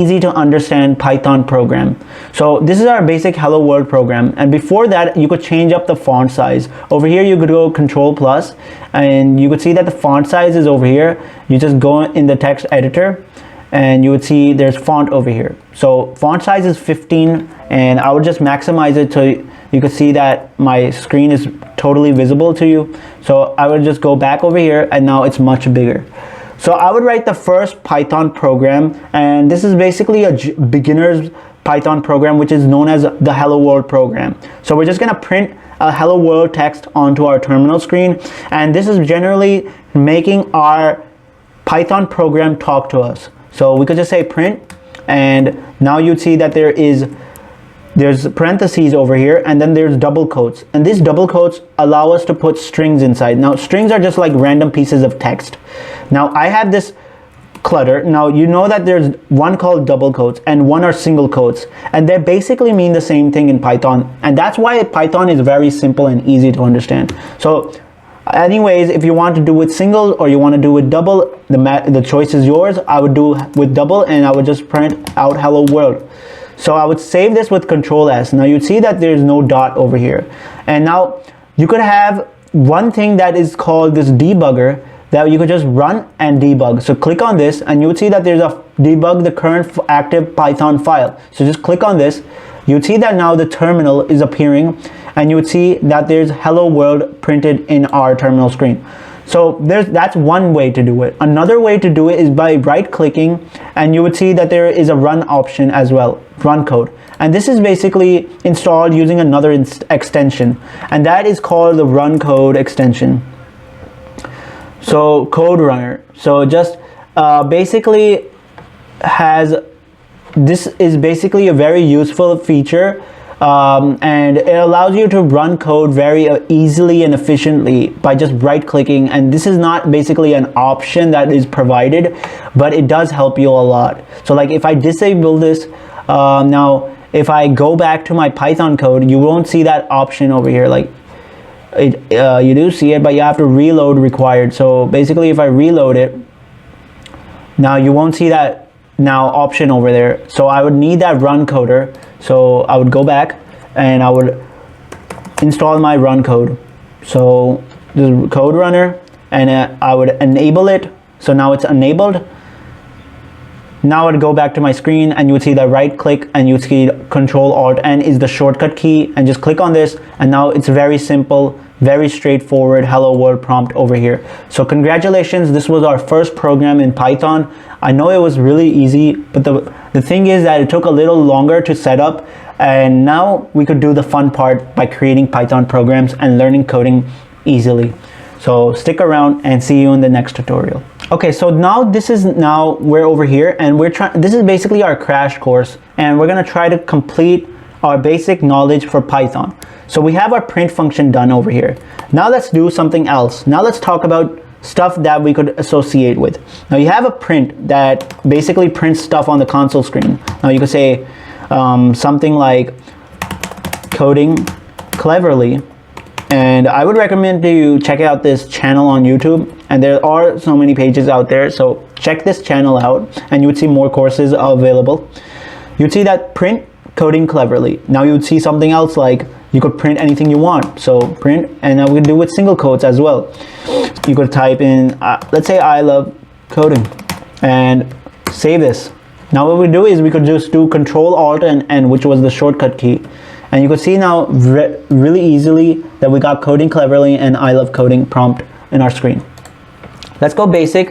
easy to understand Python program. So this is our basic hello world program, and before that you could change up the font size. Over here you could go Control plus, and you could see that the font size is over here. You just go in the text editor and you would see there's font over here. So font size is 15, and I would just maximize it so you could see that my screen is totally visible to you. So I would just go back over here, and now it's much bigger. So I would write the first Python program, and this is basically a beginner's Python program, which is known as the hello world program. So we're just gonna print a hello world text onto our terminal screen, and this is generally making our Python program talk to us. So we could just say print, and now you'd see that there's parentheses over here, and then there's double quotes, and these double quotes allow us to put strings inside. Now strings are just like random pieces of text. Now I have this clutter. Now you know that there's one called double quotes and one are single quotes, and they basically mean the same thing in Python, and that's why Python is very simple and easy to understand. So anyways, if you want to do it single or you want to do it double, the choice is yours. I would do with double, and I would just print out hello world. So I would save this with Control S. Now you'd see that there's no dot over here, and now you could have one thing that is called this debugger that you could just run and debug. So click on this, and you would see that there's a debug the current active Python file. So just click on this. You'd see that now the terminal is appearing, and you would see that there's hello world printed in our terminal screen. So that's one way to do it. Another way to do it is by right clicking, and you would see that there is a run option as well, run code. And this is basically installed using another extension, and that is called the run code extension. So code runner, so just basically this is basically a very useful feature, and it allows you to run code very easily and efficiently by just right clicking. And this is not basically an option that is provided, but it does help you a lot. So like if I disable this, now if I go back to my Python code, you won't see that option over here. Like you do see it, but you have to reload required. So basically if I reload it, now you won't see that now option over there. So I would need that run coder. So I would go back and I would install my run code. So the code runner, and I would enable it. So now it's enabled. Now I would go back to my screen, and you would see that right click, and you would see Control Alt N is the shortcut key, and just click on this, and now it's very simple, very straightforward hello world prompt over here. So congratulations, this was our first program in Python. I know it was really easy, but the thing is that it took a little longer to set up, and now we could do the fun part by creating Python programs and learning coding easily. So stick around and see you in the next tutorial. Okay, so now we're over here, and this is basically our crash course, and we're gonna try to complete our basic knowledge for Python. So we have our print function done over here. Now let's do something else. Now let's talk about stuff that we could associate with. Now you have a print that basically prints stuff on the console screen. Now you could say something like coding cleverly, and I would recommend you check out this channel on YouTube, and there are so many pages out there, so check this channel out and you would see more courses available. You'd see that print coding cleverly. Now you would see something else like you could print anything you want. So print, and now we can do with single quotes as well. You could type in let's say I love coding, and save this. Now what we do is we could just do Control Alt and N, which was the shortcut key, and you could see now really easily that we got coding cleverly and I love coding prompt in our screen. Let's go basic.